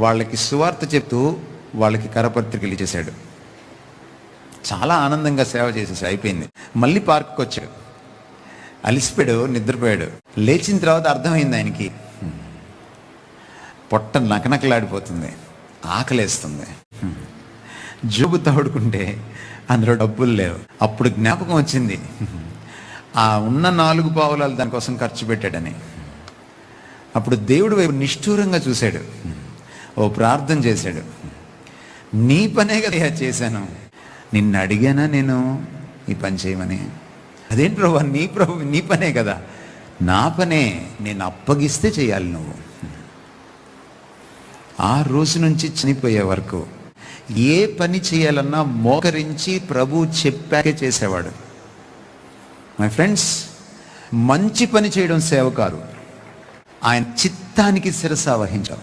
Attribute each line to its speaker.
Speaker 1: వాళ్ళకి సువార్త చెప్తూ వాళ్ళకి కరపత్రికలు ఇచ్చేశాడు. చాలా ఆనందంగా సేవ చేసేసి అయిపోయింది. మళ్ళీ పార్క్కి వచ్చాడు, అలిసిపోయాడు, నిద్రపోయాడు. లేచిన తర్వాత అర్థమైంది ఆయనకి, పొట్ట నకనకలాడిపోతుంది, ఆకలేస్తుంది. జోబు తోడుకుంటే అందులో డబ్బులు లేవు. అప్పుడు జ్ఞాపకం వచ్చింది, ఆ ఉన్న 4 పావులాలు దానికోసం ఖర్చు పెట్టాడని. అప్పుడు దేవుడు వైపు నిష్ఠూరంగా చూశాడు, ఓ ప్రార్థన చేశాడు. నీ పనే కదా చేశాను, నిన్ను అడిగానా నేను ఈ పని చేయమని? అదేంటి ప్రభు, నీ పనే కదా. నా పనే, నేను అప్పగిస్తే చేయాలి నువ్వు. ఆ రోజు నుంచి చనిపోయే వరకు ఏ పని చేయాలన్నా మోకరించి ప్రభు చెప్పాకే చేసేవాడు. మై ఫ్రెండ్స్, మంచి పని చేయడం సేవ కాదు, ఆయన చిత్తానికి శిరస వహించాం.